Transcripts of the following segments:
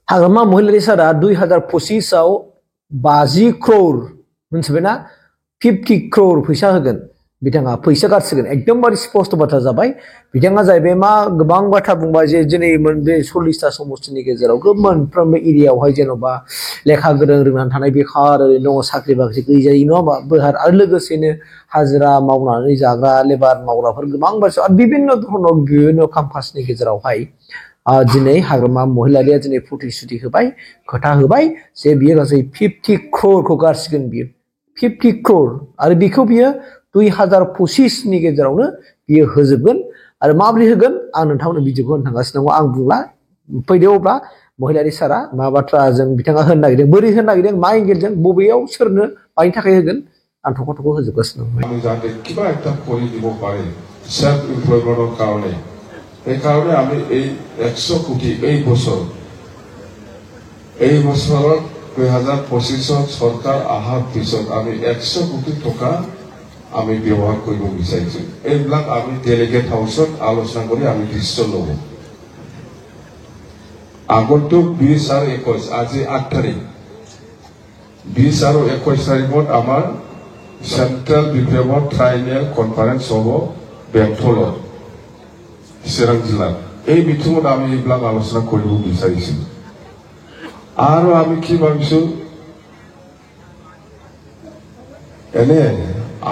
हाग्रामा महिलारि सारा 2025 आव 50 crore मोनथिबायना 50 crore फैसा होगोन बिथाङा फैसा गारसिगोन एकदमबारे स्पष्ट बाथ्रा जाबाय बिथाङा जाहैबाय मा गोबां बाथ्रा बुंबाय जे दिनै बे 40टा समस्तिनि गेजेराव मोनफ्रोमबो एरियायावहाय जेन'बा लेखा गोरों रोंनानै थानाय बेखार ओरैनो दङ साख्रि बाख्रि गैजायै नङा होमबा बेहार आरो लोगोसेनो हाजिरा मावनानै जाग्रा लेबार मावग्राफोर गोबां बाथ्रा आरो বিভিন্ন काम्पासनि गेजेरावहाय दिनै हाग्रामा महिलारिया दिनै प्रतिश्रुति होबाय खोथा होबाय जे बियो गासै 50 crore गारसिगोन बियो 50 crore आरो बेखौ बियो 2025 नि गेजेरावनो बियो होजोबगोन आरो माबोरै होगोन आं नोंथांनो भिडिअखौ होनो थांगासिनो दङ आं बुंला फैदो अब्ला महिलारि सारा मा बाथ्रा जों बिथाङा होनो नागिरदों बोरै होनो नागिरदों मा एंगेलजों बबेयाव सोरनो मानि थाखाय होगोन आं थख' थख' होजोबगासिनो दं আমি যাতে কিবা একটা কৰি দিব পাৰে সেলফ এমপ্লয়মেন্টৰ কাৰণে এই কাৰণে আমি এই 100 কোটি এই বছৰত 2025 সৰকাৰ আহাৰ পিছত আমি 100 কোটি টকা আমি ব্যৱহাৰ কৰিব বিচাৰিছো এইবিলাক আমি ডেলিগেট হাউসত আলোচনা কৰি আমি ডিসিশন ল'ব আগন্তুক 20 আৰু 21 আজি 8 তাৰিখ 20 আৰু 21 তাৰিখত আমাৰ সেন্ট্ৰাল বিপ্লৱ ট্ৰাইনেল কনফাৰেন্স হ'ব বেংটলত চিৰাং জিলাত এই মিটিঙত আমি এইবিলাক আলোচনা কৰিব বিচাৰিছো আৰু আমি কি ভাবিছো এনে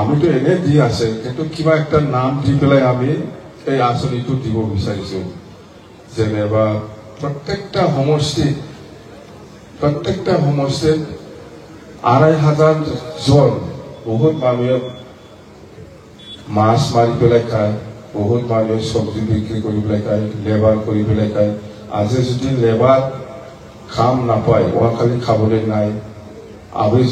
আমিতো এনে দি আছে কিন্তু কিবা একটা নাম দি পেলাই আমি এই আঁচনিটো দিব বিচাৰিছো যেনেবা প্ৰত্যেকটা সমষ্টিত 2,500 জন বহুত মানুহে মাছ মাৰি পেলাই খায় বহুত মানুহে চব্জি বিক্ৰী কৰি পেলাই খায় লেবাৰ কৰি পেলাই খায় আজি যদি লেবাৰ কাম নাপায় ওয়াখালি খাবলৈ নাই আজি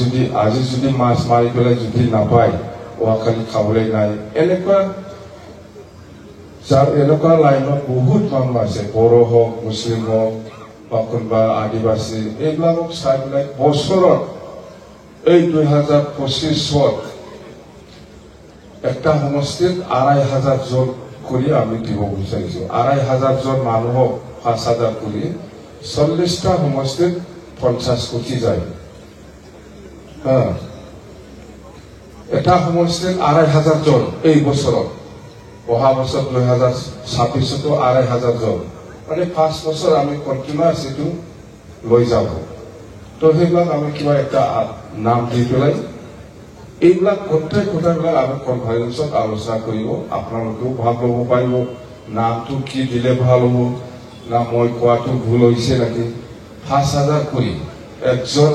যদি মাছ মাৰি পেলাই যদি নাপায় ওয়াখালি খাবলৈ নাই এনেকুৱা লাইনত বহুত মানুহ আছে বড়ো হওক মুছলিম হওক বা কোনোবা আদিবাসী এইবিলাকক চাই পেলাই বছৰত এই 2025 একটা সমষ্টিত 2,500 জন কৰি আমি দিব বিচাৰিছো 2,500 জন মানুহক 5,000 কৰি 40টা সমষ্টিত 50 কোটি যায় এটা সমষ্টিত 2,500 জন এই বছৰত অহা বছৰ 2026তো 2,500 জন মানে 5 বছৰ আমি কন্টিনিউয়াস এটো লৈ যাব তো সেইবিলাক আমি কিবা একটা নাম দি পেলাই এইবিলাক গোটেই কথাবিলাক আমি কনফাৰেন্সত আলোচনা কৰিব আপোনালোকেও ভাগ ল'ব পাৰিব নামটো কি দিলে ভাল হ'ব না মই কোৱাটো ভুল হৈছে নাকি 5,000 কৰি একজন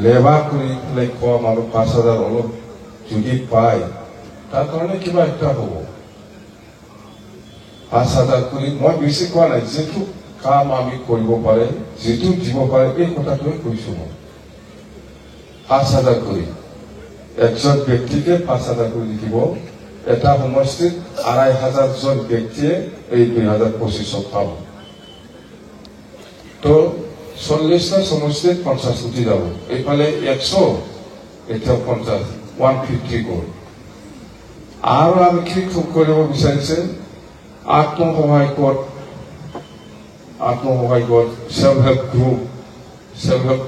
লেবাৰ কৰি পেলাই কোৱা মানুহ 5,000 অলপ যদি পায় তাৰ কাৰণে কিবা একটা হ'ব 5,000 কৰি মই বেছি কোৱা নাই যেটো কাম আমি কৰিব পাৰে যেটো দিব পাৰে এই কথাটোৱে কৈছো মই 5,000 কৰি একজন ব্যক্তিকে 5,000 কৰি দিব এটা সমষ্টিত 2,500 জন ব্যক্তিয়ে এই 2025 পাব তো 40টা সমষ্টিত 50 কোটি যাব এইফালে 100 এটা 50 150 কোটি আৰু আমি কি কৰিব বিচাৰিছে আত্মসহায়ক সেলফ হেল্প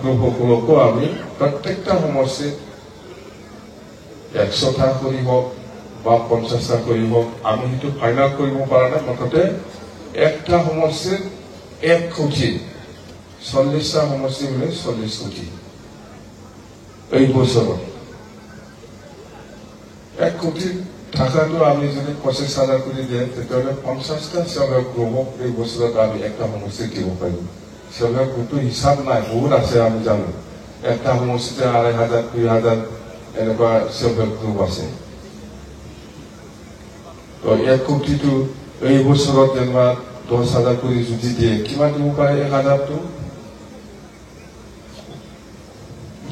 গ্ৰুপসকলকো আমি প্ৰত্যেকটা সমষ্টিত 100টা কৰিব বা 50টা কৰিব আমি সেইটো ফাইনাল কৰিব পৰা নাই মুঠতে একটা সমষ্টিত 1 কোটি 40টা সমষ্টি মিলে 40 কোটি এই বছৰত 1 কোটি টাকাটো আমি যদি 25,000 কৰি দিয়ে তেতিয়াহ'লে 50টা সেলফ গ্ৰুপক এই বছৰত আমি একটা সমষ্টি দিব পাৰিম সেলফ গ্ৰুপটো হিচাপ নাই বহুত আছে আমি জানো একটা সমষ্টিতে 2,500 2,000 এনেকুৱা সেলফ গ্ৰুপ আছে তো 1 কোটিটো এই বছৰত যেনিবা 10,000 কৰি যদি দিয়ে কিমান দিব পাৰে 1,000টো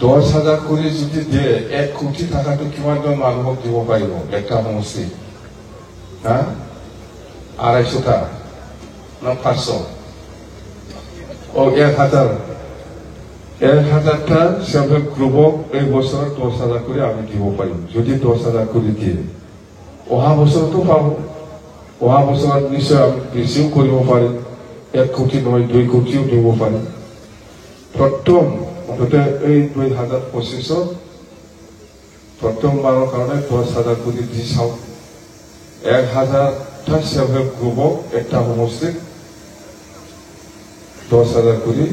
10,000 কৰি যদি দিয়ে 1 কোটি টাকাটো কিমান জন মানুহক দিব পাৰিব একটা সমষ্টি 250টা না 500 ও 1,000টা সেলফ গ্ৰুপক এই বছৰত 10,000 কৰি আমি দিব পাৰিম যদি 10,000 কৰি দিয়ে অহা বছৰতো পাব অহা বছৰত নিশ্চয় আমি বেছিও কৰিব পাৰিম 1 কোটি নহয় 2 কোটিও দিব পাৰে প্ৰথম মুঠতে এই 2025 প্ৰথমবাৰৰ কাৰণে 10,000 কোটি দি চাওক 1,000টা সেলফ হেল্প গ্ৰুপক একটা সমষ্টিত 10,000 কোটি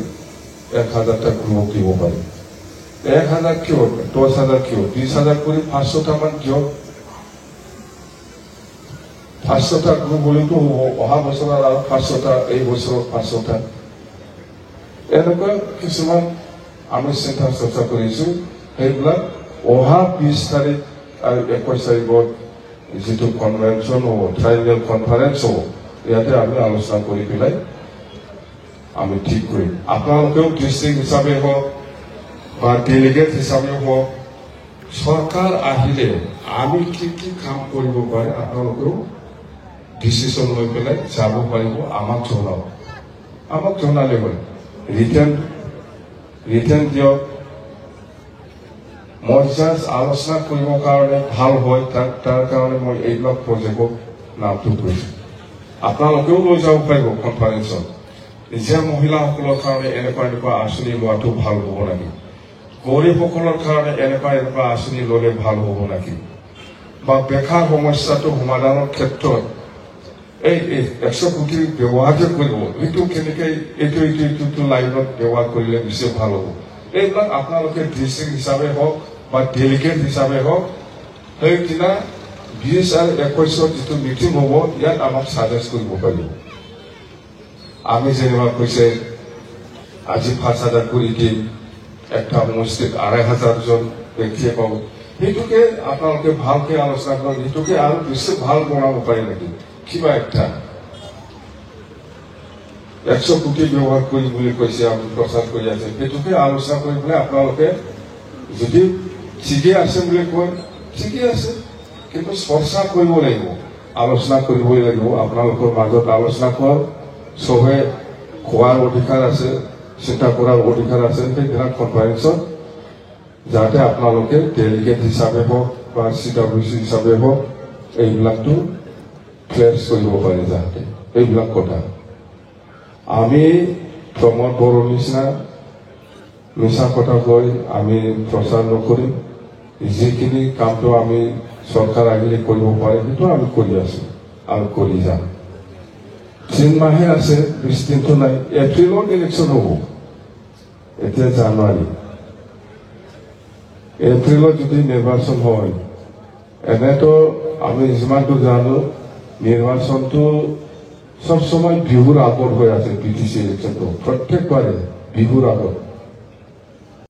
1,000টা গ্ৰুপক দিব পাৰে 1,000 কিয় 10,000 কিয় 20,000 কোটি 500টা মান কিয় 500টা গ্ৰুপ বলিতো অহা বছৰ আৰু 500টা এই বছৰ 500টা এনেকুৱা কিছুমান আমি চিন্তা চৰ্চা কৰিছো সেইবিলাক অহা 20 তাৰিখ আৰু 21 তাৰিখত যিটো কনভেনশ্যন হ'ব ট্ৰাইবেল কনফাৰেন্স হ'ব ইয়াতে আমি আলোচনা কৰি পেলাই আমি ঠিক কৰিম আপোনালোকেও ডিষ্ট্ৰিক্ট হিচাপে হওক বা ডেলিগেট হিচাপে হওক চৰকাৰ আহিলে আমি কি কি কাম কৰিব পাৰে আপোনালোকেও ডিচিশ্যন লৈ পেলাই যাব পাৰিব আমাক জনালে হ'ল ৰিটাৰ্ণ দিয়ক মই জাষ্ট আলোচনা কৰিবৰ কাৰণে ভাল হয় তাৰ কাৰণে মই এইবিলাক প্ৰজেক্টক নামটো কৰিছোঁ আপোনালোকেও লৈ যাব পাৰিব কনফাৰেন্সত যে মহিলাসকলৰ কাৰণে এনেকুৱা আঁচনি লোৱাটো ভাল হ'ব নেকি গৰীবসকলৰ কাৰণে এনেকুৱা আঁচনি ল'লে ভাল হ'ব নেকি বা বেকাৰ সমস্যাটো সমাধানৰ ক্ষেত্ৰত এই 100 কোটি ব্যৱহাৰ কৰিব এইটো কেনেকৈ এইটো লাইনত ব্যৱহাৰ কৰিলে বেছি ভাল হ'ব এইবিলাক আপোনালোকে ডিষ্ট্ৰিক্ট হিচাপে হওক বা ডেলিগেট হিচাপে হওক সেইদিনা 20 আৰু 21 যিটো মিটিং হ'ব ইয়াত আমাক ছাজেষ্ট কৰিব পাৰিব আমি যেনিবা কৈছে আজি 5,000 কোটি দিম একটা সমষ্টিত 2,500 জন ব্যক্তিয়ে পাব সেইটোকে আপোনালোকে ভালকে আলোচনা কৰক সেইটোকে আৰু বেছি ভাল বনাব পাৰি নেকি কিবা একটা 100 কোটি ব্যৱহাৰ কৰি বুলি কৈছে আমি প্ৰচাৰ কৰি আছে সেইটোকে আলোচনা কৰি পেলাই আপোনালোকে যদি ঠিকে আছে বুলি কয় ঠিকে আছে কিন্তু চৰ্চা কৰিব লাগিব আলোচনা কৰিবই লাগিব আপোনালোকৰ মাজত আলোচনা কৰক সবে খোৱাৰ অধিকাৰ আছে চিন্তা কৰাৰ অধিকাৰ আছে সেইবিলাক কনফাৰেন্সত যাতে আপোনালোকে ডেলিগেট হিচাপে হওক বা CWC হিচাপে হওক এইবিলাকটো ক্লিয়াৰ কৰিব পাৰে যাতে এইবিলাক কথা আমি প্ৰমোদ বড়োৰ নিচিনা মিছা কথা কৈ আমি প্ৰচাৰ নকৰিম যিখিনি কামটো আমি চৰকাৰ আহিলে কৰিব পাৰে সেইটো আমি কৰি আছো আৰু কৰি যাম 3 মাহে আছে 20 দিনটো নাই এপ্ৰিলত ইলেকশ্যন হ'ব এতিয়া জানুৱাৰী এপ্ৰিলত যদি নিৰ্বাচন হয় এনেতো আমি যিমানটো জানো নিৰ্বাচনটো সব সময় বিহুৰ আগত হৈ আছে PTC ইলেকশ্যনটো প্ৰত্যেকবাৰে বিহুৰ আগত